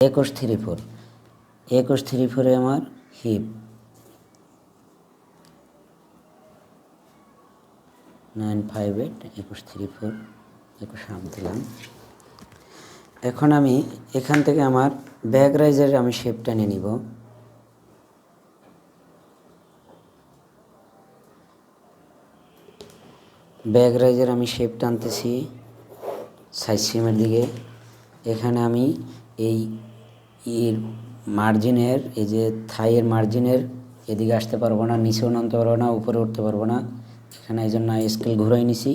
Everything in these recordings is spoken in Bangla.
2134 2134 আমার হিপ 958 2134 21 দিলাম। এখন আমি এখান থেকে আমার ব্যাক রাইজের আমি শেপটা নিয়ে নিব। ব্যাক রাইজের আমি শেপ টানতেছি সাইড সিমের দিকে। এখানে আমি এই এর মার্জিনের এই যে থাইয়ের মার্জিনের এদিকে আসতে পারবো না, নিচেও নামতে পারবো না, উপরে উঠতে পারবো না। এখানে এই জন্য স্কেল ঘুরাই নিছি।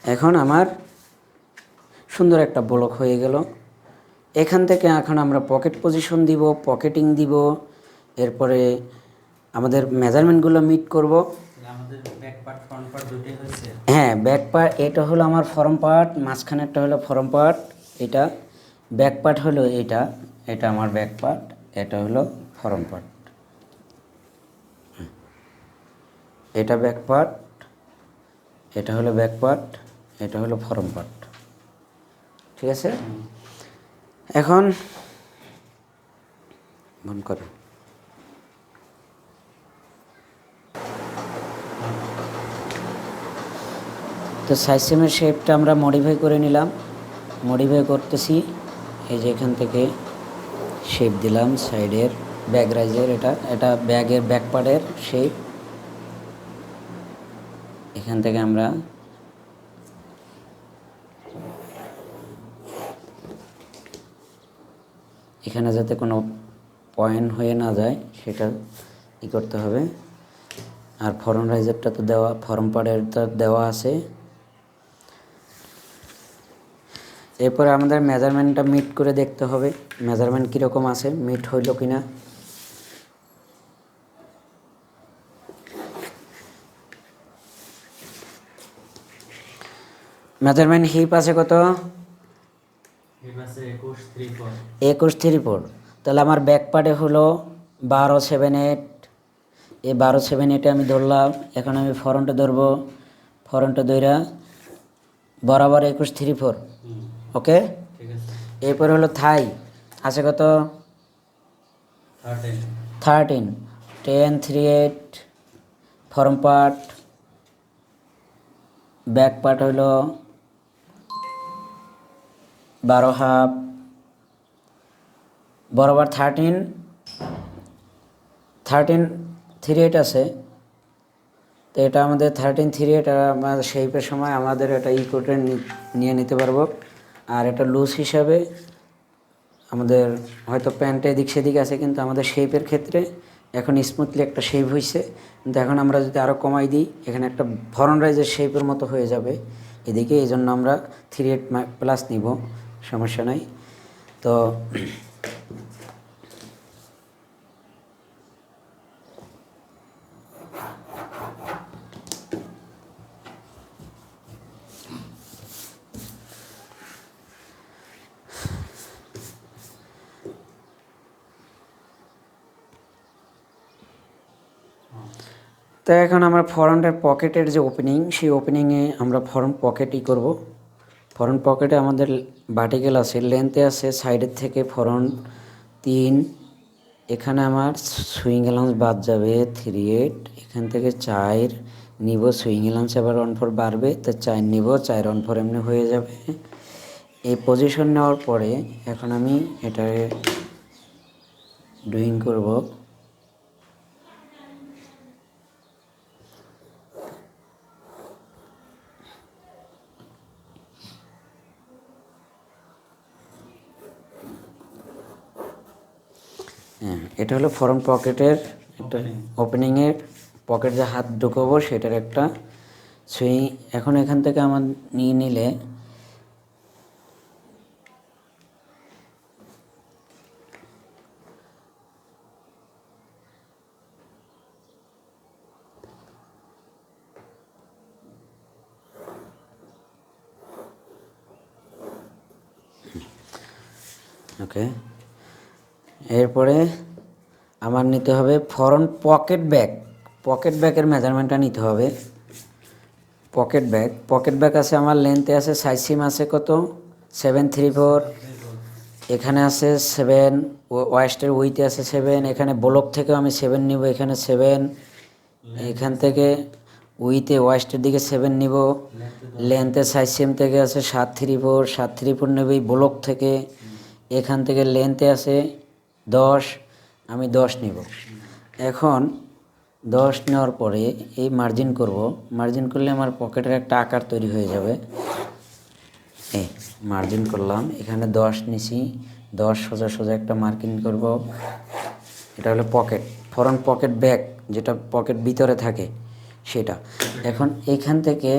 এখন আমার সুন্দর একটা ব্লক হয়ে গেল। এখান থেকে এখন আমরা পকেট পজিশন দিব, পকেটিং দিব, এরপরে আমাদের মেজারমেন্টগুলো মিট করব। আমাদের ব্যাক পার্ট ফ্রন্ট পার্ট দুটোই হয়েছে। হ্যাঁ, ব্যাক পার্ট এটা হলো আমার ফরম পার্ট, মাঝখানেরটা হলো ফরম পার্ট, এটা ব্যাক পার্ট হলো এটা, এটা আমার ব্যাক পার্ট, এটা হলো ফরম পার্ট। এটা ব্যাক পার্ট, এটা হলো ব্যাক পার্ট, এটা হলো ফরম পার্ট। ঠিক আছে, এখন মন করো তো সাইড সিমের শেপটা আমরা মডিফাই করে নিলাম। মডিফাই করতেছি, এই যে এখান থেকে শেপ দিলাম সাইডের ব্যাক রাইজের, এটা ব্যাগের ব্যাক পার্টের শেপ। এখান থেকে আমরা এখানে যাতে কোনো পয়েন্ট হয়ে না যায় সেটা ই করতে হবে। আর ফরম রাইজারটা তো দেওয়া, ফরম পার্টের তো দেওয়া আছে। এরপরে আমাদের মেজারমেন্টটা মিট করে দেখতে হবে, মেজারমেন্ট কীরকম আছে, মিট হইল কি না। মেজারমেন্ট হিপ আছে কত? 2134। তাহলে আমার ব্যাক পার্টে হলো 1278। এই 1278 আমি ধরলাম। এখন আমি ফরন্টে ধরবো, ফরন্টে ধরা বরাবর 2134। ওকে, এরপর হলো থাই আছে কত? 13 1038 ফরম পার্ট, ব্যাক পার্ট হলো 12.5 বরাবর 1338 আছে। তো এটা আমাদের 1338 আমাদের শেপের সময় আমাদের এটা ই করে নিয়ে নিতে পারবো। আর এটা লুজ হিসাবে আমাদের হয়তো প্যান্টে এদিক সেদিক আছে, কিন্তু আমাদের শেপের ক্ষেত্রে এখন স্মুথলি একটা শেপ হয়েছে। কিন্তু এখন আমরা যদি আরও কমাই দিই, এখানে একটা ফরন রাইজের শেপের মতো হয়ে যাবে এদিকে। এই জন্য আমরা 38+ নিব, সমস্যা নাই। তো তো এখন আমরা ফরন্টের পকেটের যে ওপেনিং, সেই ওপেনিংয়ে আমরা ফরন্ট পকেটই করব। ফরন্ট পকেটে আমাদের ভার্টিক্যাল আছে, লেন্থে আছে সাইডের থেকে ফরন্ট 3। এখানে আমার সুইং অ্যালাউন্স বাদ যাবে 38। এখান থেকে 4 নিব, সুইং অ্যালাউন্স আবার 1/4 বাড়বে, তো 4 নিব, 4 1/4 এমনি হয়ে যাবে। এই পজিশন নেওয়ার পরে এখন আমি এটাকে ড্রয়িং করব। হ্যাঁ, এটা হলো ফরন্ট পকেটের একটা ওপেনিংয়ের পকেট, যে হাত ঢুকাবো সেটার একটা সুইং। এখন এখান থেকে আমার নিয়ে নিলে ওকে, এরপরে আমার নিতে হবে ফরন্ট পকেট ব্যাক। পকেট ব্যাকের মেজারমেন্টটা নিতে হবে। পকেট ব্যাক আছে আমার লেন্থে আছে, সাইড সিম আছে কত? 734, এখানে আছে 7, ওয়েস্টের উইতে আছে 7, এখানে ব্লক থেকেও আমি 7 নিব, এখানে 7, এখান থেকে উইতে ওয়েস্টের দিকে 7 নিব, লেন্থে সাইজ সেম থেকে আছে 734 নেব এই ব্লক থেকে, এখান থেকে লেন্থে আছে 10, আমি 10 নিব। এখন 10 নেওয়ার পরে এই মার্জিন করব, মার্জিন করলে আমার পকেটের একটা আকার তৈরি হয়ে যাবে। এই মার্জিন করলাম, এখানে 10 নিছি, 10 সোজা সোজা একটা মার্কিং করব। এটা হলো পকেট, ফ্রন্ট পকেট ব্যাক, যেটা পকেট ভিতরে থাকে সেটা। এখন এইখান থেকে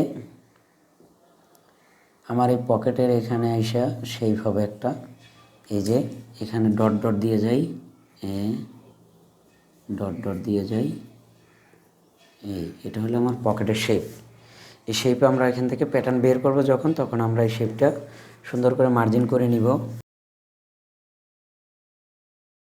আমার এই পকেটের এখানে আইসা শেপ হবে একটা, এই যে এখানে ডট ডট দিয়ে যাই, ডট ডট দিয়ে যাই, এটা হলো আমার পকেটের শেপ। এই শেপে আমরা এখান থেকে প্যাটার্ন বের করব যখন, তখন আমরা এই শেপটা সুন্দর করে মার্জিন করে নিব।